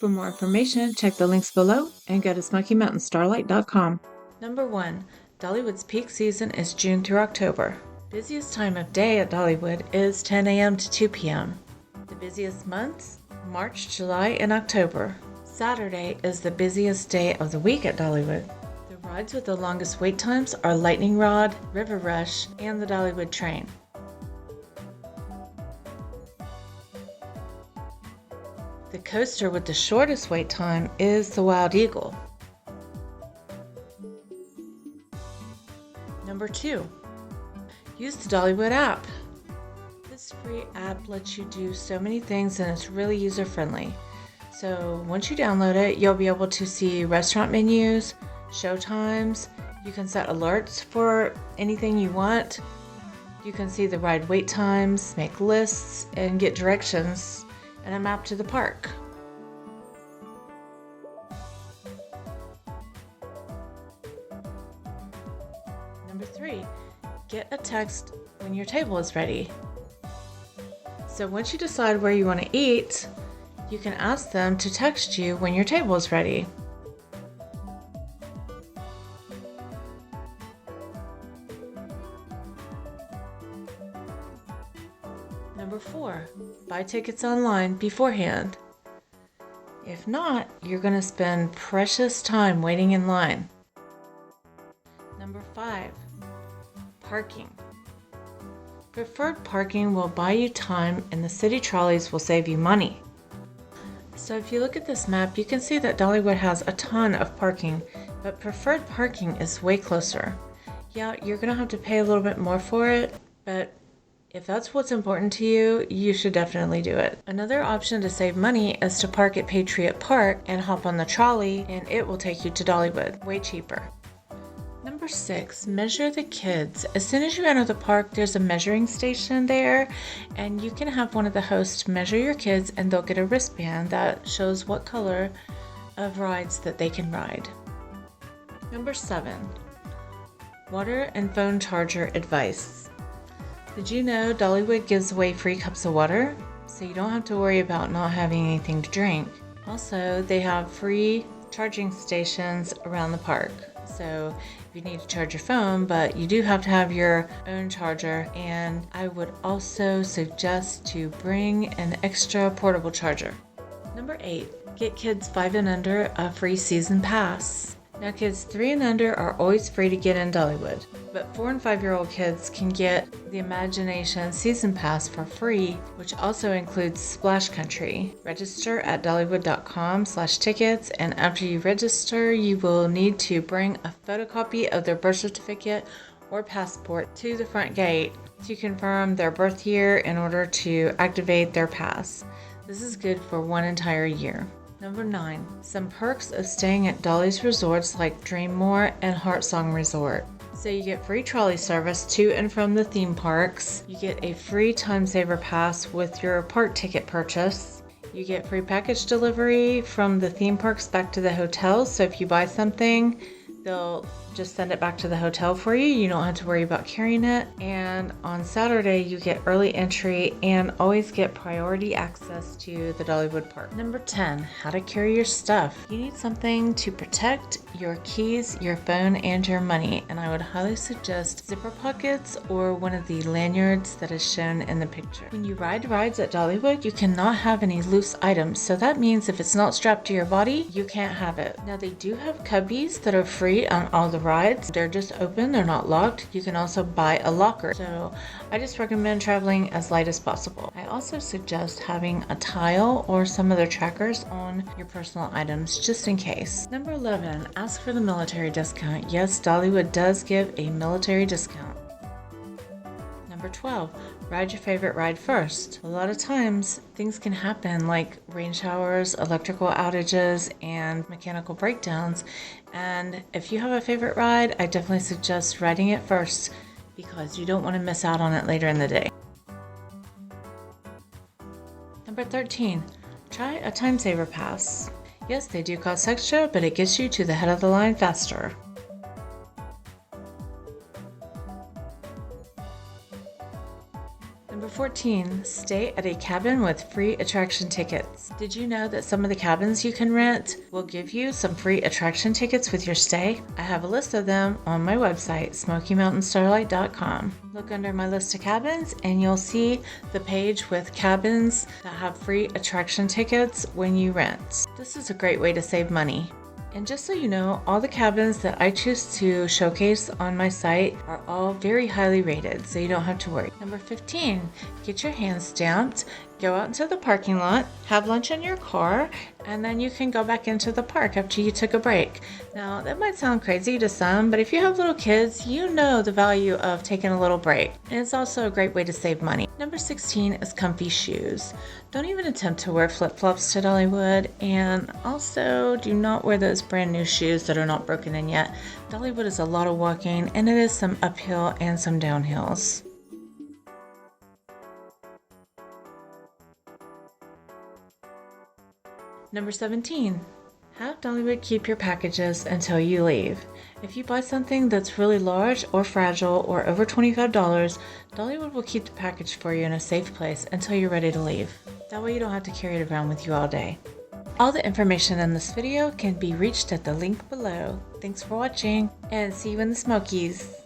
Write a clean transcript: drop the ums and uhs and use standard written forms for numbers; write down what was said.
For more information, check the links below and go to SmokyMountainStarlight.com. Number 1. Dollywood's peak season is June through October. Busiest time of day at Dollywood is 10 a.m. to 2 p.m. The busiest months? March, July, and October. Saturday is the busiest day of the week at Dollywood. The rides with the longest wait times are Lightning Rod, River Rush, and the Dollywood Train. The coaster with the shortest wait time is the Wild Eagle. Number 2. Use the Dollywood app. This free app lets you do so many things and it's really user-friendly. So once you download it, you'll be able to see restaurant menus, show times, you can set alerts for anything you want, you can see the ride wait times, make lists, and get directions and a map to the park. Number 3, get a text when your table is ready. So once you decide where you want to eat, you can ask them to text you when your table is ready. Number 4, buy tickets online beforehand. If not, you're going to spend precious time waiting in line. Number 5, parking. Preferred parking will buy you time and the city trolleys will save you money. So if you look at this map, you can see that Dollywood has a ton of parking, but preferred parking is way closer. Yeah, you're going to have to pay a little bit more for it, but if that's what's important to you, you should definitely do it. Another option to save money is to park at Patriot Park and hop on the trolley, and it will take you to Dollywood, way cheaper. Number 6, measure the kids. As soon as you enter the park, there's a measuring station there, and you can have one of the hosts measure your kids and they'll get a wristband that shows what color of rides that they can ride. Number 7, water and phone charger advice. Did you know Dollywood gives away free cups of water? So you don't have to worry about not having anything to drink. Also, they have free charging stations around the park. So if you need to charge your phone, but you do have to have your own charger, and I would also suggest to bring an extra portable charger. Number 8, get kids 5 and under a free season pass. Now kids 3 and under are always free to get in Dollywood, but 4 and 5-year-old kids can get the Imagination Season Pass for free, which also includes Splash Country. Register at dollywood.com/tickets, and after you register, you will need to bring a photocopy of their birth certificate or passport to the front gate to confirm their birth year in order to activate their pass. This is good for 1 entire year. Number 9, some perks of staying at Dolly's resorts like Dreammore and Heartsong Resort. So you get free trolley service to and from the theme parks. You get a free time saver pass with your park ticket purchase. You get free package delivery from the theme parks back to the hotel. So if you buy something, they'll just send it back to the hotel for you. You don't have to worry about carrying it. And on Saturday, you get early entry and always get priority access to the Dollywood Park. Number 10, how to carry your stuff. You need something to protect your keys, your phone, and your money. And I would highly suggest zipper pockets or one of the lanyards that is shown in the picture. When you ride rides at Dollywood, you cannot have any loose items. So that means if it's not strapped to your body, you can't have it. Now they do have cubbies that are free on all the rides. They're just open, they're not locked. You can also buy a locker. So I just recommend traveling as light as possible. I also suggest having a tile or some other trackers on your personal items just in case. Number 11, ask for the military discount. Yes, Dollywood does give a military discount. Number 12, ride your favorite ride first. A lot of times things can happen like rain showers, electrical outages, and mechanical breakdowns. And if you have a favorite ride, I definitely suggest riding it first because you don't want to miss out on it later in the day. Number 13, try a time saver pass. Yes, they do cost extra, but it gets you to the head of the line faster. Number 14, stay at a cabin with free attraction tickets. Did you know that some of the cabins you can rent will give you some free attraction tickets with your stay? I have a list of them on my website, SmokyMountainStarlight.com. Look under my list of cabins and you'll see the page with cabins that have free attraction tickets when you rent. This is a great way to save money. And just so you know, all the cabins that I choose to showcase on my site are all very highly rated, so you don't have to worry. Number 15, get your hands stamped, go out into the parking lot, have lunch in your car, and then you can go back into the park after you took a break. Now, that might sound crazy to some, but if you have little kids, you know the value of taking a little break. And it's also a great way to save money. Number 16 is comfy shoes. Don't even attempt to wear flip-flops to Dollywood, and also do not wear those brand new shoes that are not broken in yet. Dollywood is a lot of walking, and it is some uphill and some downhills. Number 17, have Dollywood keep your packages until you leave. If you buy something that's really large or fragile or over $25, Dollywood will keep the package for you in a safe place until you're ready to leave. That way you don't have to carry it around with you all day. All the information in this video can be reached at the link below. Thanks for watching, and see you in the Smokies.